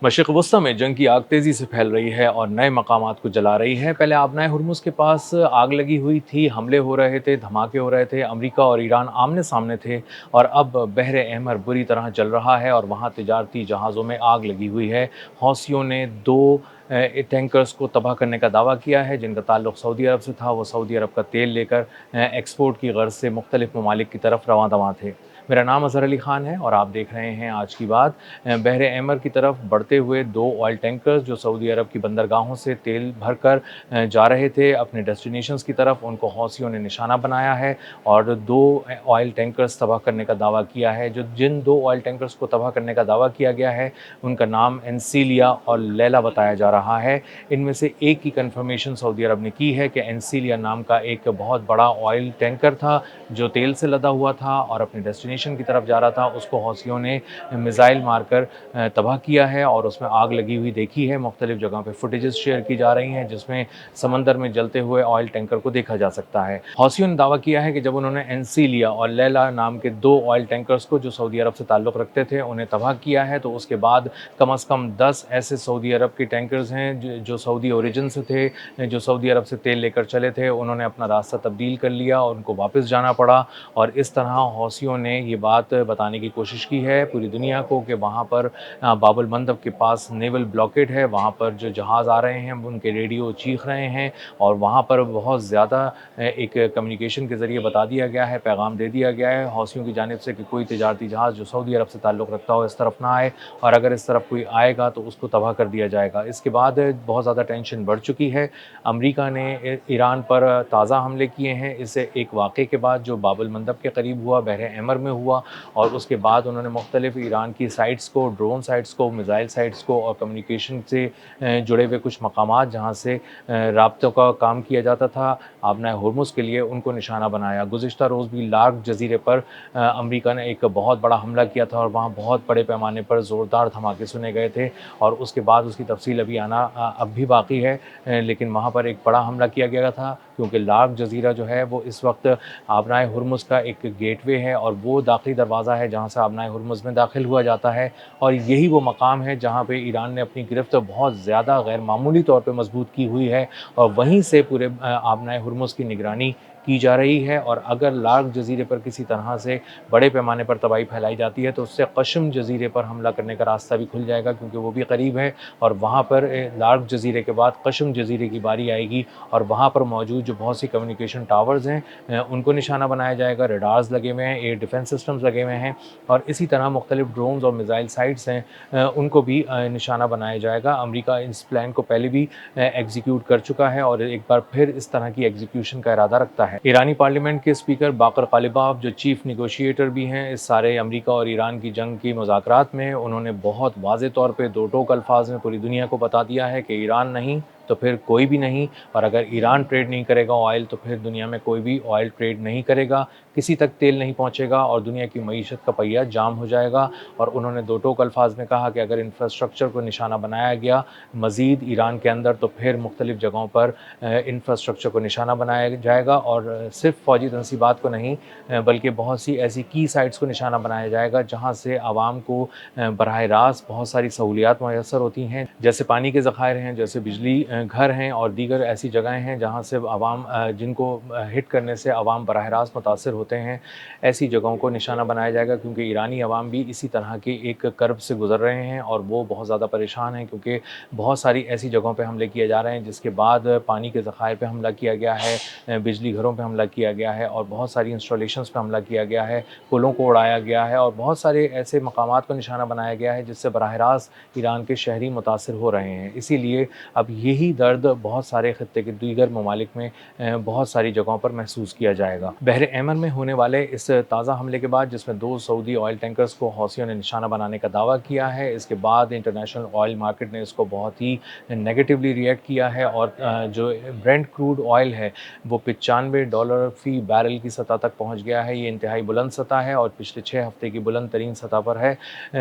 मशरिक़ वस्ती में जंग की आग तेज़ी से फैल रही है और नए मकामात को जला रही है। पहले आबनाए हुर्मुज़ के पास आग लगी हुई थी, हमले हो रहे थे, धमाके हो रहे थे, अमेरिका और ईरान आमने सामने थे और अब बहर अहमर बुरी तरह जल रहा है और वहाँ तिजारती जहाज़ों में आग लगी हुई है। हौसियों ने दो टैंकर्स को तबाह करने का दावा किया है जिनका ताल्लुक़ सऊदी अरब से था। वो सऊदी अरब का तेल लेकर एक्सपोर्ट की गर्ज से मुख्तलिफ़ ममालिक की तरफ रवां दवां थे। मेरा नाम अज़हर अली ख़ान है और आप देख रहे हैं आज की बात। बहर अहमर की तरफ बढ़ते हुए दो ऑयल टैंकर्स जो सऊदी अरब की बंदरगाहों से तेल भरकर जा रहे थे अपने डेस्टिनेशंस की तरफ, उनको हौसियों ने निशाना बनाया है और दो ऑयल टैंकर्स तबाह करने का दावा किया है। जिन दो ऑयल टैंकर्स को तबाह करने का दावा किया गया है उनका नाम एनसीलिया और लैला बताया जा रहा है। इनमें से एक की कन्फर्मेशन सऊदी अरब ने की है कि एनसीलिया नाम का एक बहुत बड़ा ऑयल टैंकर था जो तेल से लदा हुआ था और अपने डेस्टिनेशन की तरफ जा रहा था। उसको हौसियों ने मिसाइल मारकर तबाह किया है और उसमें आग लगी हुई देखी है। मुख्तलिफ जगहों पे फुटेजेस शेयर की जा रही हैं जिसमें समंदर में जलते हुए ऑयल टैंकर को देखा जा सकता है। हौसियों ने दावा किया है कि जब उन्होंने एनसीलिया और लैला नाम के दो ऑयल टैंकर्स को जो सऊदी अरब से ताल्लुक़ रखते थे उन्हें तबाह किया है तो उसके बाद कम से कम 10 ऐसे सऊदी अरब के टैंकर्स हैं जो सऊदी ओरिजिन से थे, जो सऊदी अरब से तेल लेकर चले थे, उन्होंने अपना रास्ता तब्दील कर लिया और उनको वापस जाना पड़ा। और इस तरह हौसियों ने ये बात बताने की कोशिश की है पूरी दुनिया को कि वहाँ पर बाब अल मंदब के पास नेवल ब्लॉकेड है, वहाँ पर जो जहाज़ आ रहे हैं उनके रेडियो चीख रहे हैं और वहाँ पर बहुत ज़्यादा एक कम्युनिकेशन के ज़रिए बता दिया गया है, पैगाम दे दिया गया है हौसियों की जानिब से कि कोई तिजारती जहाज़ जो सऊदी अरब से ताल्लुक़ रखता हो इस तरफ ना आए और अगर इस तरफ कोई आएगा तो उसको तबाह कर दिया जाएगा। इसके बाद बहुत ज़्यादा टेंशन बढ़ चुकी है। अमेरिका ने ईरान पर ताज़ा हमले किए हैं इससे एक वाक़े के बाद जो बाब अल मंदब के करीब हुआ, बहर अहमर में हुआ और उसके बाद उन्होंने मुख्तलिफ़ ईरान की साइट्स को, ड्रोन साइट्स को, मिज़ाइल साइट्स को और कम्युनिकेशन से जुड़े हुए कुछ मकामात जहाँ से राब्तों का काम किया जाता था आबनाए हुर्मुज़ के लिए, उनको निशाना बनाया। गुज़िश्ता रोज़ भी लार्क जज़ीरे पर अमेरिका ने एक बहुत बड़ा हमला किया था और वहाँ बहुत बड़े पैमाने पर ज़ोरदार धमाके सुने गए थे और उसके बाद उसकी तफसील अभी आना अब भी बाकी है। लेकिन वहाँ पर एक बड़ा हमला किया गया था क्योंकि लार्क जज़ीरा जो है वो इस वक्त आबनाए हुर्मुज़ का एक गेटवे है और वो दाखिली दरवाज़ा है जहाँ से आबनाए हुर्मुज़ में दाखिल हुआ जाता है और यही वो मकाम है जहाँ पे ईरान ने अपनी गिरफ्त बहुत ज़्यादा गैर मामूली तौर पे मजबूत की हुई है और वहीं से पूरे आबनाए हुर्मुज़ की निगरानी की जा रही है। और अगर लार्क जज़ीरे पर किसी तरह से बड़े पैमाने पर तबाही फैलाई जाती है तो उससे कशम जज़ीरे पर हमला करने का रास्ता भी खुल जाएगा क्योंकि वो भी करीब है और वहाँ पर लार्क जज़ीरे के बाद कशम जज़ीरे की बारी आएगी और वहाँ पर मौजूद जो बहुत सी कम्युनिकेशन टावर्स हैं उनको निशाना बनाया जाएगा, रडार्स लगे हुए हैं, एयर डिफेंस सिस्टम्स लगे हुए हैं और इसी तरह मुख्तलिफ ड्रोन्स और मिज़ाइल साइट्स हैं उनको भी निशाना बनाया जाएगा। अमेरिका इस प्लान को पहले भी एग्जीक्यूट कर चुका है और एक बार फिर इस तरह की एग्जीक्यूशन का इरादा रखता है। ईरानी पार्लियामेंट के स्पीकर बाकर कालिबाफ जो चीफ निगोशिएटर भी हैं इस सारे अमेरिका और ईरान की जंग की मुज़ाकरात में, उन्होंने बहुत वाज़े तौर पे दो टोक अल्फाज में पूरी दुनिया को बता दिया है कि ईरान नहीं तो फिर कोई भी नहीं और अगर ईरान ट्रेड नहीं करेगा ऑयल तो फिर दुनिया में कोई भी ऑयल ट्रेड नहीं करेगा, किसी तक तेल नहीं पहुंचेगा और दुनिया की मईशत का पहिया जाम हो जाएगा। और उन्होंने दो टोक अल्फाज में कहा कि अगर इंफ्रास्ट्रक्चर को निशाना बनाया गया मज़ीद ईरान के अंदर तो फिर मुख्तलिफ़ जगहों पर इंफ्रास्ट्रक्चर को निशाना बनाया जाएगा और सिर्फ फ़ौजी तनसीबात को नहीं बल्कि बहुत सी ऐसी की साइट्स को निशाना बनाया जाएगा जहाँ से आवाम को बराह रास्त बहुत सारी सहूलियात मैसर होती हैं, जैसे पानी के ज़खायर हैं, जैसे बिजली घर हैं और दीगर ऐसी जगहें हैं जहाँ से आवाम जिनको हिट करने से आवाम बराह रास्त मुतासर होते हैं। ऐसी जगहों को निशाना बनाया जाएगा क्योंकि ईरानी आवाम भी इसी तरह के एक कर्ब से गुजर रहे हैं और वो बहुत ज़्यादा परेशान हैं क्योंकि बहुत सारी ऐसी जगहों पे हमले किए जा रहे हैं जिसके बाद पानी के ज़खायर पे हमला किया गया है, बिजली घरों पे हमला किया गया है और बहुत सारी इंस्टॉलेशंस पे हमला किया गया है, पुलों को उड़ाया गया है और बहुत सारे ऐसे मकामात को निशाना बनाया गया है जिससे बराह रास्त ईरान के शहरी मुतासर हो रहे हैं। इसीलिए अब यही दर्द बहुत सारे खत्ते के दीगर ममालिक में बहुत सारी जगहों पर महसूस किया जाएगा। बहर अहमर में होने वाले इस ताज़ा हमले के बाद जिसमें दो सऊदी ऑयल टैंकर्स को हौसियों ने निशाना बनाने का दावा किया है, इसके बाद इंटरनेशनल ऑयल मार्केट ने इसको बहुत ही नेगेटिवली रिएक्ट किया है और जो ब्रेंट क्रूड ऑयल है वो $95 फ़ी बैरल की सतह तक पहुँच गया है। ये इंतहाई बुलंद सतह है और पिछले 6 हफ्ते की बुलंद तरीन सतह पर है।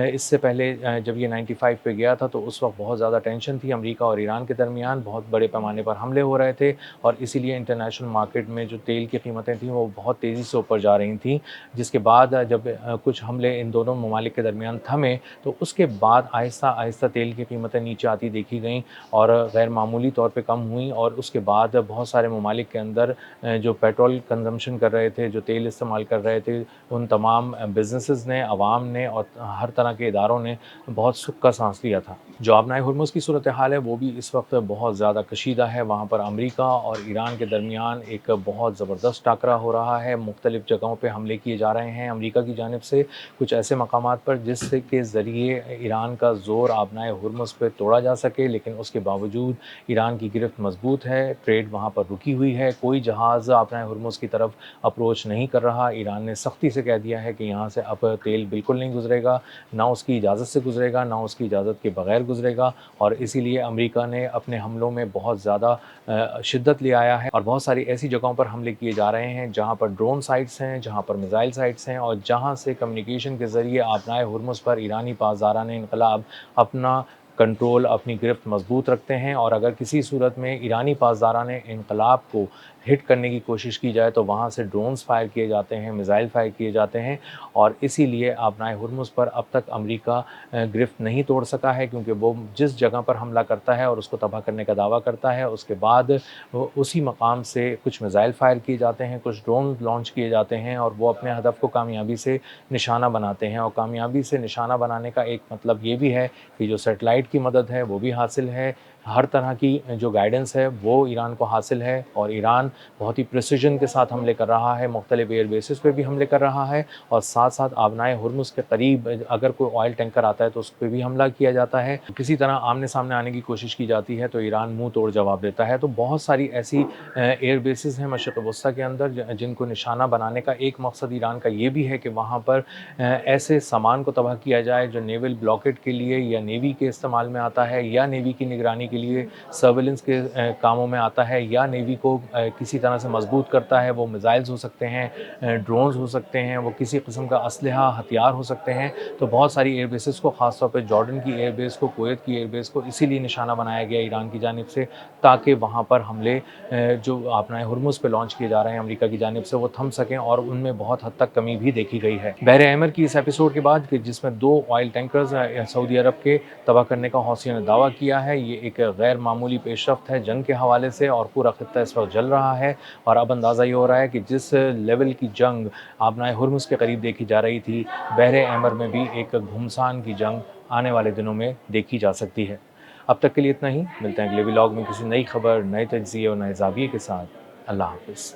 इससे पहले जब ये 95 पे गया था तो उस वक्त बहुत ज़्यादा टेंशन थी अमेरिका और ईरान के दरमियान درمیان بہت بڑے پیمانے پر حملے ہو رہے تھے اور اسی لیے انٹرنیشنل مارکیٹ میں جو تیل کی قیمتیں تھیں وہ بہت تیزی سے اوپر جا رہی تھیں، جس کے بعد جب کچھ حملے ان دونوں ممالک کے درمیان تھمے تو اس کے بعد آہستہ آہستہ تیل کی قیمتیں نیچے آتی دیکھی گئیں اور غیر معمولی طور پہ کم ہوئیں، اور اس کے بعد بہت سارے ممالک کے اندر جو پیٹرول کنزمپشن کر رہے تھے، جو تیل استعمال کر رہے تھے، ان تمام بزنسز نے، عوام نے اور ہر طرح کے اداروں نے بہت سکھ کا سانس لیا تھا۔ جو آبنائے ہرمز کی صورتحال ہے وہ بھی اس وقت بہت زیادہ کشیدہ ہے۔ وہاں پر امریکہ اور ایران کے درمیان ایک بہت زبردست ٹاکرا ہو رہا ہے، مختلف جگہوں پہ حملے کیے جا رہے ہیں امریکہ کی جانب سے کچھ ایسے مقامات پر جس کے ذریعے ایران کا زور آبنائے ہرمز پہ توڑا جا سکے، لیکن اس کے باوجود ایران کی گرفت مضبوط ہے، ٹریڈ وہاں پر رکی ہوئی ہے، کوئی جہاز آبنائے ہرمز کی طرف اپروچ نہیں کر رہا۔ ایران نے سختی سے کہہ دیا ہے کہ یہاں سے اب تیل بالکل نہیں گزرے گا، نہ اس کی اجازت سے گزرے گا، نہ اس کی اجازت کے بغیر گزرے گا، اور اسی لیے امریکہ نے اپنے حملوں میں بہت زیادہ شدت لے آیا ہے اور بہت ساری ایسی جگہوں پر حملے کیے جا رہے ہیں جہاں پر ڈرون سائٹس ہیں، جہاں پر میزائل سائٹس ہیں، اور جہاں سے کمیونیکیشن کے ذریعے آبنائے ہرمز پر ایرانی پاسداران انقلاب اپنا کنٹرول، اپنی گرفت مضبوط رکھتے ہیں، اور اگر کسی صورت میں ایرانی پاسداران انقلاب کو ہٹ کرنے کی کوشش کی جائے تو وہاں سے ڈرونز فائر کیے جاتے ہیں، میزائل فائر کیے جاتے ہیں، اور اسی لیے آبنائے ہرمز پر اب تک امریکہ گرفت نہیں توڑ سکا ہے، کیونکہ وہ جس جگہ پر حملہ کرتا ہے اور اس کو تباہ کرنے کا دعویٰ کرتا ہے، اس کے بعد اسی مقام سے کچھ میزائل فائر کیے جاتے ہیں، کچھ ڈرون لانچ کیے جاتے ہیں، اور وہ اپنے ہدف کو کامیابی سے نشانہ بناتے ہیں، اور کامیابی سے نشانہ بنانے کا ایک مطلب یہ بھی ہے کہ جو سیٹلائٹ کی مدد ہے وہ بھی حاصل ہے، ہر طرح کی جو گائیڈنس ہے وہ ایران کو حاصل ہے، اور ایران بہت ہی پریسیجن کے ساتھ حملے کر رہا ہے، مختلف ایئر بیسز پہ بھی حملے کر رہا ہے، اور ساتھ ساتھ آبنائے ہرمز کے قریب اگر کوئی آئل ٹینکر آتا ہے تو اس پہ بھی حملہ کیا جاتا ہے، کسی طرح آمنے سامنے آنے کی کوشش کی جاتی ہے تو ایران منہ توڑ جواب دیتا ہے۔ تو بہت ساری ایسی ایئر بیسز ہیں مشرق وسطیٰ کے اندر جن کو نشانہ بنانے کا ایک مقصد ایران کا یہ بھی ہے کہ وہاں پر ایسے سامان کو تباہ کیا جائے جو نیول بلاکیٹ کے لیے یا نیوی کے استعمال میں آتا ہے، یا نیوی کی نگرانی کے لیے سرویلنس کے کاموں میں آتا ہے، یا نیوی کو کسی طرح سے مضبوط کرتا ہے۔ وہ میزائلز ہو سکتے ہیں، ڈرونز ہو سکتے ہیں، وہ کسی قسم کا اسلحہ ہتھیار ہو سکتے ہیں۔ تو بہت ساری ایئر بیسز کو، خاص طور پہ جارڈن کی ایئر بیس کو، کویت کی ایئر بیس کو اسی لیے نشانہ بنایا گیا ایران کی جانب سے، تاکہ وہاں پر حملے جو آبنائے ہرمز پہ لانچ کیے جا رہے ہیں امریکہ کی جانب سے وہ تھم سکیں، اور ان میں بہت حد تک کمی بھی دیکھی گئی ہے۔ بحر احمر کی اس ایپیسوڈ کے بعد کہ جس میں 2 آئل ٹینکرز سعودی عرب کے تباہ کرنے کا حوثیوں نے دعویٰ کیا ہے، یہ ایک غیر معمولی پیش رفت ہے جنگ کے حوالے سے، اور پورا خطہ اس وقت جل رہا ہے، اور اب اندازہ یہ ہو رہا ہے کہ جس لیول کی جنگ آبنائے ہرمز کے قریب دیکھی جا رہی تھی، بحر احمر میں بھی ایک گھمسان کی جنگ آنے والے دنوں میں دیکھی جا سکتی ہے۔ اب تک کے لیے اتنا ہی، ملتے ہیں اگلے ولاگ میں کسی نئی خبر، نئے تجزیے اور نئے زاویے کے ساتھ۔ اللہ حافظ۔